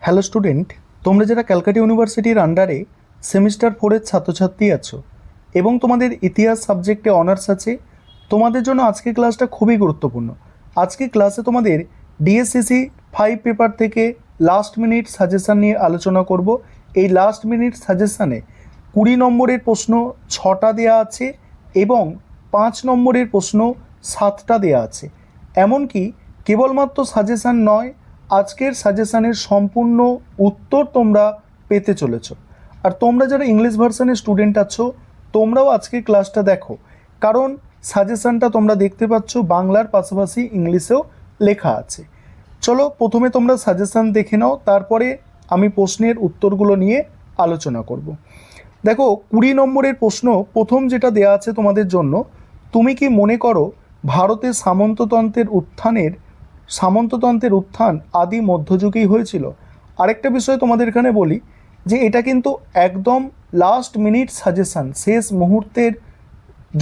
Hello student, তোমরা যারা ক্যালকাটা ইউনিভার্সিটির আন্ডারে সেমিস্টার 4-এর ছাত্রছাত্রী আছো এবং তোমাদের ইতিহাস সাবজেক্টে অনার্স আছে, তোমাদের জন্য আজকে ক্লাসটা খুবই গুরুত্বপূর্ণ। আজকে ক্লাসে তোমাদের ডিএসসিসি 5 পেপার থেকে লাস্ট মিনিট সাজেশান নিয়ে আলোচনা করব। এই লাস্ট মিনিট সাজেশানে 20 নম্বরের প্রশ্ন 6টা দেওয়া আছে এবং 5 নম্বরের প্রশ্ন 7টা দেওয়া আছে। এমনকি কেবলমাত্র সাজেশান নয়, আজকের সাজেশানের সম্পূর্ণ উত্তর তোমরা পেতে চলেছ। আর তোমরা যারা ইংলিশ ভার্সনের স্টুডেন্ট আছো, তোমরাও আজকে ক্লাসটা দেখো, কারণ সাজেশানটা তোমরা দেখতে পাচ্ছ বাংলার পাশাপাশি ইংলিশেও লেখা আছে। চলো প্রথমে তোমরা সাজেশান দেখে নাও, তারপরে আমি প্রশ্নের উত্তরগুলো নিয়ে আলোচনা করব। দেখো 20 নম্বরের প্রশ্ন প্রথম যেটা দেয়া আছে তোমাদের জন্য, তুমি কি মনে করো ভারতের সামন্ততন্ত্রের উত্থান আদি মধ্যযুগেই হয়েছিল? আরেকটা বিষয় তোমাদের এখানে বলি যে এটা কিন্তু একদম লাস্ট মিনিট সাজেশান, শেষ মুহূর্তের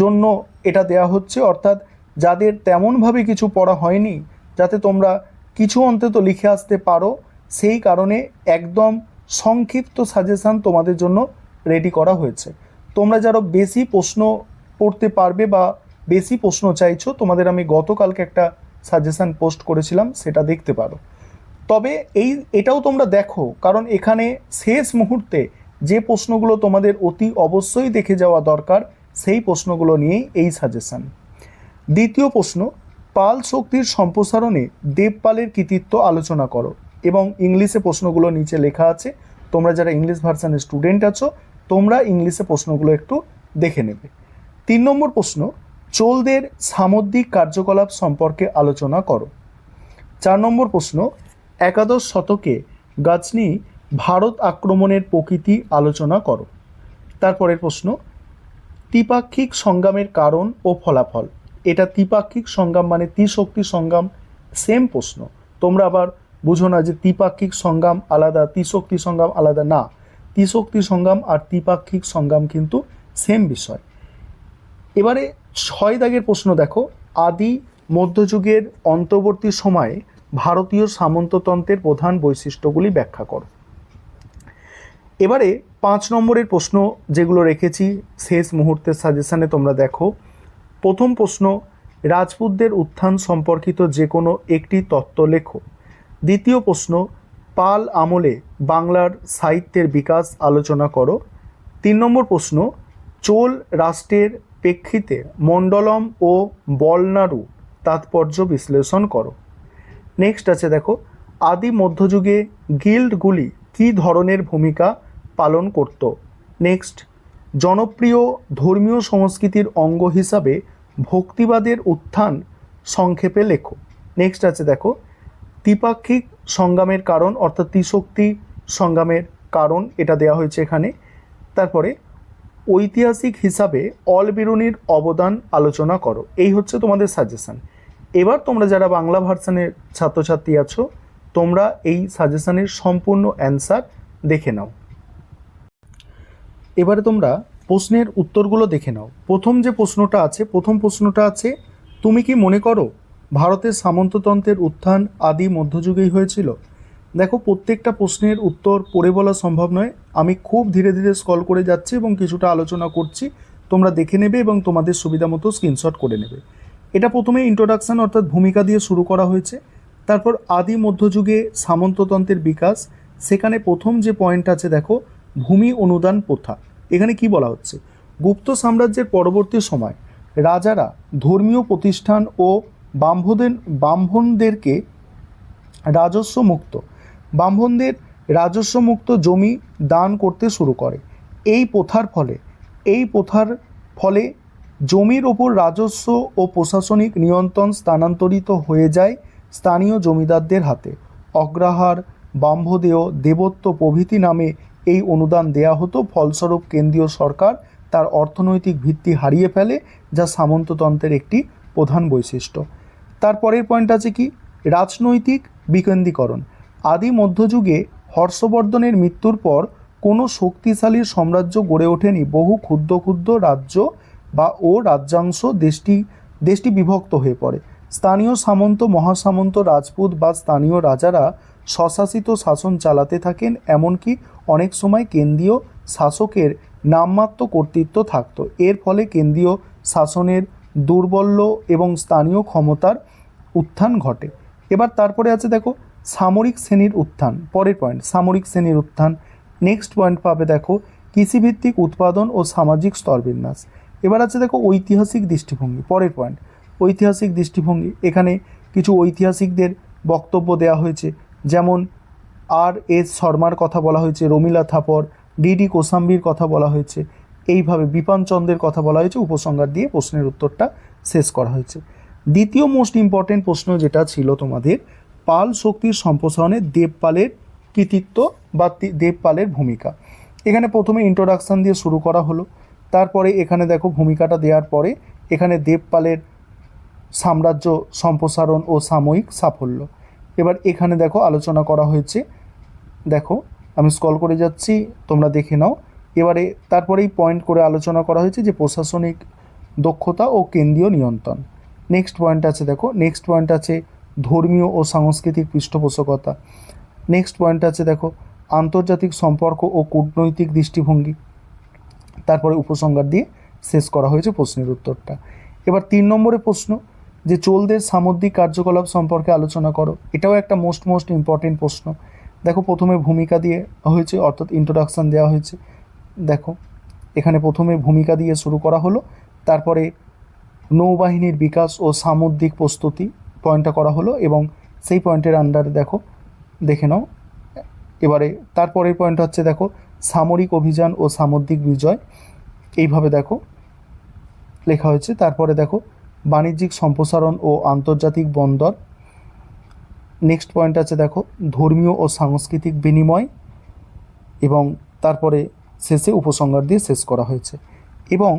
জন্য এটা দেয়া হচ্ছে, অর্থাৎ যাদের তেমনভাবে কিছু পড়া হয়নি, যাতে তোমরা কিছু অন্তত লিখে আসতে পারো, সেই কারণে একদম সংক্ষিপ্ত সাজেশান তোমাদের জন্য রেডি করা হয়েছে। তোমরা যারা বেশি প্রশ্ন পড়তে পারবে বা বেশি প্রশ্ন চাইছো, তোমাদের আমি গতকালকে একটা সাজেশান পোস্ট করেছিলাম, সেটা দেখতে পারো। তবে এটাও তোমরা দেখো, কারণ এখানে শেষ মুহূর্তে যে প্রশ্নগুলো তোমাদের অতি অবশ্যই দেখে যাওয়া দরকার, সেই প্রশ্নগুলো নিয়েই এই সাজেশান। দ্বিতীয় প্রশ্ন, পাল শক্তির সম্প্রসারণে দেবপালের কৃতিত্ব আলোচনা করো, এবং ইংলিশে প্রশ্নগুলো নিচে লেখা আছে। তোমরা যারা ইংলিশ ভার্সনের স্টুডেন্ট আছো, তোমরা ইংলিশে প্রশ্নগুলো একটু দেখে নেবে। 3 নম্বর প্রশ্ন, চোলদের সামুদ্রিক কার্যকলাপ সম্পর্কে আলোচনা করো। 4 নম্বর প্রশ্ন, একাদশ শতকে গাজনি ভারত আক্রমণের প্রকৃতি আলোচনা করো। তারপরের প্রশ্ন, ত্রিপাক্ষিক সংগ্রামের কারণ ও ফলাফল। এটা ত্রিপাক্ষিক সংগ্রাম মানে ত্রিশক্তি সংগ্রাম, সেম প্রশ্ন। তোমরা আবার বুঝো না যে ত্রিপাক্ষিক সংগ্রাম আলাদা, ত্রিশক্তি সংগ্রাম আলাদা, না, ত্রিশক্তি সংগ্রাম আর ত্রিপাক্ষিক সংগ্রাম কিন্তু সেম বিষয়। এবারে 6 দাগের প্রশ্ন দেখো, আদি মধ্যযুগের অন্তর্বর্তী সময়ে ভারতীয় সামন্ততন্ত্রের প্রধান বৈশিষ্ট্যগুলি ব্যাখ্যা করো। এবারে 5 নম্বরের প্রশ্ন যেগুলো রেখেছি শেষ মুহূর্তের সাজেশানে, তোমরা দেখো। প্রথম প্রশ্ন, রাজপুতদের উত্থান সম্পর্কিত যে কোনো একটি তত্ত্ব লেখো। দ্বিতীয় প্রশ্ন, পাল আমলে বাংলার সাহিত্যের বিকাশ আলোচনা করো। 3 নম্বর প্রশ্ন, চোল রাষ্ট্রের প্রেক্ষিতে মণ্ডলম ও বলনাড়ু তাৎপর্য বিশ্লেষণ করো। নেক্সট আছে দেখো, আদি মধ্যযুগে গিল্ডগুলি কী ধরনের ভূমিকা পালন করত। নেক্সট, জনপ্রিয় ধর্মীয় সংস্কৃতির অঙ্গ হিসাবে ভক্তিবাদের উত্থান সংক্ষেপে লেখো। নেক্সট আছে দেখো, ত্রিপাক্ষিক সংগ্রামের কারণ, অর্থাৎ ত্রিশক্তি সংগ্রামের কারণ, এটা দেওয়া হয়েছে এখানে। তারপরে ঐতিহাসিক হিসাবে অলবিরুনির অবদান আলোচনা করো। এই হচ্ছে তোমাদের সাজেশান। এবার তোমরা যারা বাংলা ভার্সনের ছাত্রছাত্রী আছো, তোমরা এই সাজেশানের সম্পূর্ণ অ্যান্সার দেখে নাও। এবারে তোমরা প্রশ্নের উত্তরগুলো দেখে নাও। প্রথম প্রশ্নটা আছে, তুমি কি মনে করো ভারতের সামন্ততন্ত্রের উত্থান আদি মধ্যযুগেই হয়েছিল? দেখো, প্রত্যেকটা প্রশ্নের উত্তর পড়ে বলা সম্ভব নয়, আমি খুব ধীরে ধীরে স্ক্রল করে যাচ্ছি এবং কিছুটা আলোচনা করছি, তোমরা দেখে নেবে এবং তোমাদের সুবিধা মতো স্ক্রিনশট করে নেবে। এটা প্রথমে ইন্ট্রোডাকশান অর্থাৎ ভূমিকা দিয়ে শুরু করা হয়েছে। তারপর আদি মধ্যযুগে সামন্ততন্ত্রের বিকাশ, সেখানে প্রথম যে পয়েন্ট আছে দেখো, ভূমি অনুদান প্রথা। এখানে কি বলা হচ্ছে, গুপ্ত সাম্রাজ্যের পরবর্তী সময় রাজারা ধর্মীয় প্রতিষ্ঠান ও ব্রাহ্মণদের রাজস্ব মুক্ত জমি দান করতে শুরু করে। এই প্রথার ফলে জমির ওপর রাজস্ব ও প্রশাসনিক নিয়ন্ত্রণ স্থানান্তরিত হয়ে যায় স্থানীয় জমিদারদের হাতে। অগ্রহার, ব্রাহ্মদেয়, দেবত্ব প্রভৃতি নামে এই অনুদান দেয়া হতো। ফলস্বরূপ কেন্দ্রীয় সরকার তার অর্থনৈতিক ভিত্তি হারিয়ে ফেলে, যা সামন্ততন্ত্রের একটি প্রধান বৈশিষ্ট্য। তারপরের পয়েন্ট আছে কি, রাজনৈতিক বিকেন্দ্রীকরণ। আদি মধ্যযুগে হর্ষবর্ধনের মৃত্যুর পর কোনো শক্তিশালী সাম্রাজ্য গড়ে ওঠেনি। বহু ক্ষুদ্র ক্ষুদ্র রাজ্য ও রাজ্যাংশ দেশটি বিভক্ত হয়ে পড়ে। স্থানীয় সামন্ত, মহাসামন্ত, রাজপুত বা স্থানীয় রাজারা স্বশাসিত শাসন চালাতে থাকেন, এমনকি অনেক সময় কেন্দ্রীয় শাসকের নামমাত্র কর্তৃত্ব থাকত। এর ফলে কেন্দ্রীয় শাসনের দুর্বল্য এবং স্থানীয় ক্ষমতার উত্থান ঘটে। এবার তারপরে আছে দেখো সামরিক শ্রেণীর উত্থান, পরের পয়েন্ট সামরিক শ্রেণীর উত্থান। নেক্সট পয়েন্ট পাবে দেখো কৃষিভিত্তিক উৎপাদন ও সামাজিক স্তরবিন্যাস। এবার আছে দেখো ঐতিহাসিক দৃষ্টিভঙ্গি, পরের পয়েন্ট ঐতিহাসিক দৃষ্টিভঙ্গি। এখানে কিছু ঐতিহাসিকদের বক্তব্য দেওয়া হয়েছে, যেমন আর.এস. শর্মার কথা বলা হয়েছে, রমিলা থাপর, ডি.ডি. কোসাম্বির কথা বলা হয়েছে, এইভাবে বিপানচন্দ্রের কথা বলা হয়েছে। উপসংহার দিয়ে প্রশ্নের উত্তরটা শেষ করা হয়েছে। দ্বিতীয় মোস্ট ইম্পর্টেন্ট প্রশ্ন যেটা ছিল তোমাদের, পাল শক্তির সম্প্রসারণে দেবপালের কৃতিত্ব বা দেবপালের ভূমিকা। এখানে প্রথমে ইন্ট্রোডাকশান দিয়ে শুরু করা হলো, তারপরে এখানে দেখো ভূমিকাটা দেওয়ার পরে এখানে দেবপালের সাম্রাজ্য সম্প্রসারণ ও সাময়িক সাফল্য। এবার এখানে দেখো আলোচনা করা হয়েছে, দেখো আমি স্ক্রল করে যাচ্ছি, তোমরা দেখে নাও। এবারে তারপরেই পয়েন্ট করে আলোচনা করা হয়েছে যে প্রশাসনিক দক্ষতা ও কেন্দ্রীয় নিয়ন্ত্রণ। নেক্সট পয়েন্ট আছে দেখো, নেক্সট পয়েন্ট আছে ধর্মীয় ও সাংস্কৃতিক পৃষ্ঠপোষকতা। নেক্সট পয়েন্ট আছে দেখো আন্তর্জাতিক সম্পর্ক ও কূটনৈতিক দৃষ্টিভঙ্গি। তারপরে উপসংহার দিয়ে শেষ করা হয়েছে প্রশ্নের উত্তরটা। এবার 3 নম্বরের প্রশ্ন, যে চোলদের সামুদ্রিক কার্যকলাপ সম্পর্কে আলোচনা করো। এটাও একটা মোস্ট ইম্পর্টেন্ট প্রশ্ন। দেখো প্রথমে ভূমিকা দিয়ে হয়েছে, অর্থাৎ ইন্ট্রোডাকশান দেওয়া হয়েছে। দেখো এখানে প্রথমে ভূমিকা দিয়ে শুরু করা হলো, তারপরে নৌবাহিনীর বিকাশ ও সামুদ্রিক প্রস্তুতি পয়েন্টটা করা হলো, এবং সেই পয়েন্টের আন্ডারে দেখো দেখে নাও। এবারে তারপরের পয়েন্ট হচ্ছে দেখো সামরিক অভিযান ও সামুদ্রিক বিজয়, এইভাবে দেখো লেখা হয়েছে। তারপরে দেখো বাণিজ্যিক সম্প্রসারণ ও আন্তর্জাতিক বন্দর। নেক্সট পয়েন্ট আছে দেখো ধর্মীয় ও সাংস্কৃতিক বিনিময়, এবং তারপরে শেষে উপসংহার দিয়ে শেষ করা হয়েছে। এবং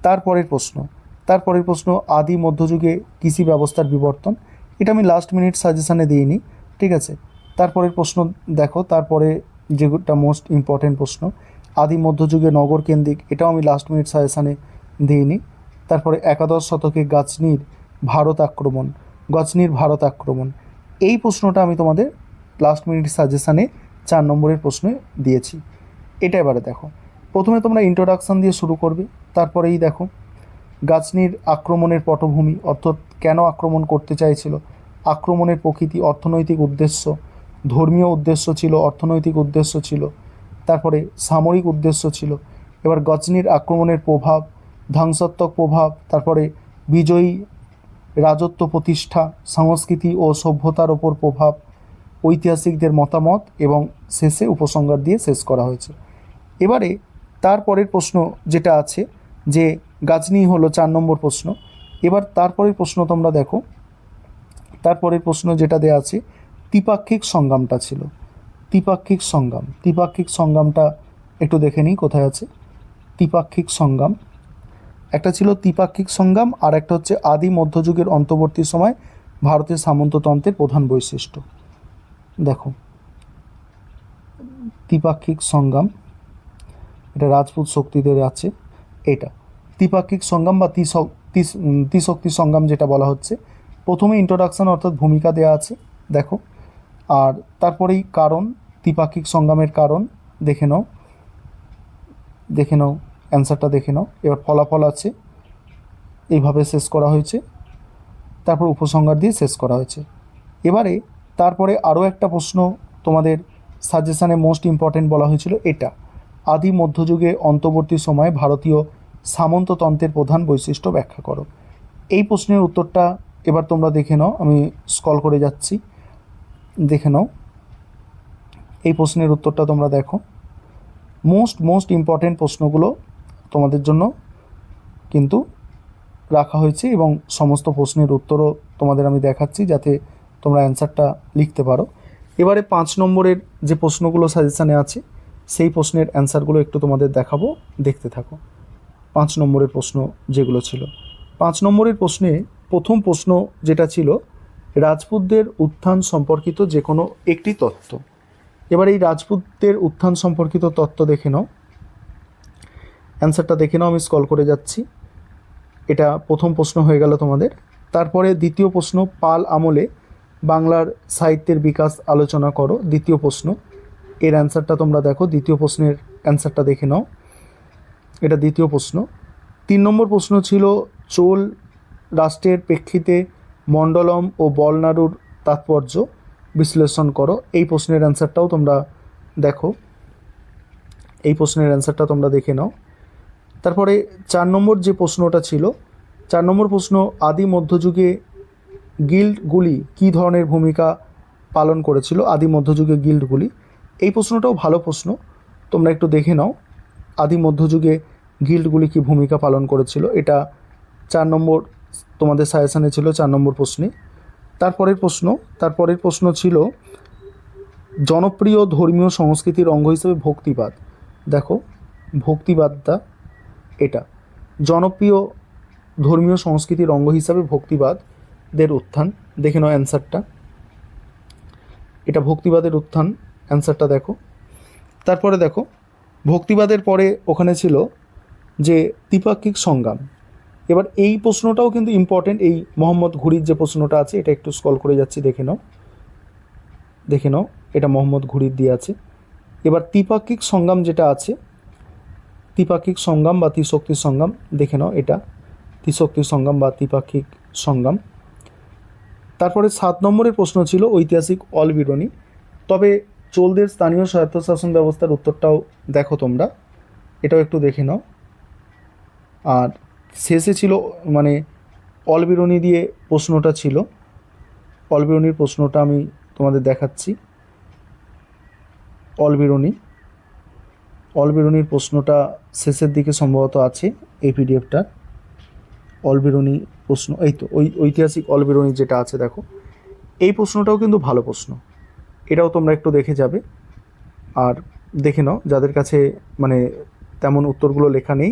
তারপরের প্রশ্ন আদি মধ্যযুগে কৃষি ব্যবস্থার বিবর্তন। এটা আমি লাস্ট মিনিট সাজেশানে দিইনি, ঠিক আছে। তারপরের প্রশ্ন দেখো, তারপরে যেটা মোস্ট ইম্পর্টেন্ট প্রশ্ন আদি মধ্যযুগে নগর কেন্দ্রিক, এটাও আমি লাস্ট মিনিট সাজেশানে দিইনি। তারপরে একাদশ শতকে গজনির ভারত আক্রমণ, এই প্রশ্নটা আমি তোমাদের লাস্ট মিনিট সাজেশানে 4 নম্বরের প্রশ্নে দিয়েছি। এটা এবারে দেখো, প্রথমে তোমরা ইন্ট্রোডাকশান দিয়ে শুরু করবে, তারপরেই দেখো গজনির আক্রমণের পটভূমি, অর্থাৎ কেন আক্রমণ করতে চাইছিল, আক্রমণের প্রকৃতি, অর্থনৈতিক উদ্দেশ্য, ধর্মীয় উদ্দেশ্য ছিল, অর্থনৈতিক উদ্দেশ্য ছিল, তারপরে সামরিক উদ্দেশ্য ছিল। এবার গজনির আক্রমণের প্রভাব, ধ্বংসাত্মক প্রভাব, তারপরে বিজয়ী রাজত্ব প্রতিষ্ঠা, সংস্কৃতি ও সভ্যতার ওপর প্রভাব, ঐতিহাসিকদের মতামত, এবং শেষে উপসংহার দিয়ে শেষ করা হয়েছে। এবারে তারপরের প্রশ্ন যেটা আছে, যে গজনি হলো 4 নম্বর প্রশ্ন। এবার তারপরের প্রশ্ন তোমরা দেখো, তারপরের প্রশ্ন যেটা দেওয়া আছে ত্রিপাক্ষিক সংগ্রামটা ছিল, ত্রিপাক্ষিক সংগ্রামটা একটু দেখে নিই কোথায় আছে। ত্রিপাক্ষিক সংগ্রাম একটা ছিল, ত্রিপাক্ষিক সংগ্রাম, আর একটা হচ্ছে আদি মধ্যযুগের অন্তর্বর্তী সময় ভারতের সামন্ততন্ত্রের প্রধান বৈশিষ্ট্য। দেখো ত্রিপাক্ষিক সংগ্রাম, এটা রাজপুত শক্তিদের আছে, এটা ত্রিপাক্ষিক সংগ্রাম বা ত্রিশক্তি সংগ্রাম যেটা বলা হচ্ছে। প্রথমে ইন্ট্রোডাকশান অর্থাৎ ভূমিকা দেওয়া আছে দেখো, আর তারপরেই কারণ, ত্রিপাক্ষিক সংগ্রামের কারণ দেখে নাও, অ্যান্সারটা দেখে নাও। এবার ফলাফল আছে, এইভাবে শেষ করা হয়েছে, তারপর উপসংহার দিয়ে শেষ করা হয়েছে। এবারে তারপরে আরও একটা প্রশ্ন তোমাদের সাজেশানে মোস্ট ইম্পর্টেন্ট বলা হয়েছিল, এটা আদি মধ্যযুগে অন্তর্বর্তী সময়ে ভারতীয় সামন্ততন্ত্রের প্রধান বৈশিষ্ট্য ব্যাখ্যা করো। এই প্রশ্নের উত্তরটা এবার তোমরা দেখে নাও, আমি স্ক্রল করে যাচ্ছি, দেখে নাও। এই প্রশ্নের উত্তরটা তোমরা দেখো, মোস্ট ইম্পর্টেন্ট প্রশ্নগুলো তোমাদের জন্য কিন্তু রাখা হয়েছে, এবং সমস্ত প্রশ্নের উত্তরও তোমাদের আমি দেখাচ্ছি যাতে তোমরা অ্যান্সারটা লিখতে পারো। এবারে 5 নম্বরের যে প্রশ্নগুলো সাজেশানে আছে সেই প্রশ্নের অ্যান্সারগুলো একটু তোমাদের দেখাবো, দেখতে থাকো। 5 নম্বরের প্রশ্ন যেগুলো ছিল, 5 নম্বরের প্রশ্নে প্রথম প্রশ্ন যেটা ছিল রাজপুতদের উত্থান সম্পর্কিত যে কোনো একটি তত্ত্ব। এবার এই রাজপুতদের উত্থান সম্পর্কিত তত্ত্ব দেখে নাও, অ্যান্সারটা দেখে নাও, আমি স্ক্রল করে যাচ্ছি। এটা প্রথম প্রশ্ন হয়ে গেল তোমাদের। তারপরে দ্বিতীয় প্রশ্ন, পাল আমলে বাংলার সাহিত্যের বিকাশ আলোচনা করো, দ্বিতীয় প্রশ্ন। এর অ্যান্সারটা তোমরা দেখো, দ্বিতীয় প্রশ্নের অ্যান্সারটা দেখে নাও, এটা দ্বিতীয় প্রশ্ন। 3 নম্বর প্রশ্ন ছিল চোল রাষ্ট্রের প্রেক্ষিতে মণ্ডলম ও বলনাড়ুর তাৎপর্য বিশ্লেষণ করো। এই প্রশ্নের অ্যান্সারটাও তোমরা দেখো, এই প্রশ্নের অ্যান্সারটা তোমরা দেখে নাও। তারপরে 4 নম্বর যে প্রশ্নটা ছিল, 4 নম্বর প্রশ্ন, আদি মধ্যযুগে গিল্ডগুলি কী ধরনের ভূমিকা পালন করেছিল? আদি মধ্যযুগে গিল্ডগুলি, এই প্রশ্নটাও ভালো প্রশ্ন, তোমরা একটু দেখে নাও আদি মধ্যযুগে গিল্ডগুলি কী ভূমিকা পালন করেছিল। এটা 4 নম্বর তোমাদের সাজেশানে ছিল, 4 নম্বর প্রশ্নে। তারপরের প্রশ্ন ছিল জনপ্রিয় ধর্মীয় সংস্কৃতির অঙ্গ হিসেবে ভক্তিবাদ। দেখো ভক্তিবাদটা, এটা জনপ্রিয় ধর্মীয় সংস্কৃতির অঙ্গ হিসাবে ভক্তিবাদের উত্থান, দেখে নাও অ্যান্সারটা, এটা ভক্তিবাদের উত্থান, অ্যান্সারটা দেখো। তারপরে দেখো ভক্তিবাদের পরে ওখানে ছিল যে দ্বিপাক্ষিক সংগ্রাম। এবার এই প্রশ্নটাও কিন্তু ইম্পর্টেন্ট, এই মোহাম্মদ ঘুরির যে প্রশ্নটা আছে, এটা একটু স্ক্রল করে যাচ্ছি, দেখে নাও, এটা মোহাম্মদ ঘুরির দিয়ে আছে। এবার ত্রিপাক্ষিক সংগ্রাম যেটা আছে, ত্রিপাক্ষিক সংগ্রাম বা ত্রিশক্তির সংগ্রাম, দেখে নাও, এটা ত্রিশক্তির সংগ্রাম বা ত্রিপাক্ষিক সংগ্রাম। তারপরে 7 নম্বরের প্রশ্ন ছিল ঐতিহাসিক অলবিরনি। তবে চোলদের স্থানীয় স্বায়ত্তশাসন ব্যবস্থার উত্তরটাও দেখো তোমরা, এটাও একটু দেখে নাও। আর শেষে ছিল মানে অলবিরনি দিয়ে প্রশ্নটা ছিল, অলবিরনির প্রশ্নটা আমি তোমাদের দেখাচ্ছি। অলবিরনির প্রশ্নটা শেষের দিকে সম্ভবত আছে এই পিডিএফটা। অলবিরনি প্রশ্ন, এই তো ওই ঐতিহাসিক অলবিরনি যেটা আছে, দেখো এই প্রশ্নটাও কিন্তু ভালো প্রশ্ন, এটাও তোমরা একটু দেখে যাবে। আর দেখে নাও যাদের কাছে মানে তেমন উত্তরগুলো লেখা নেই,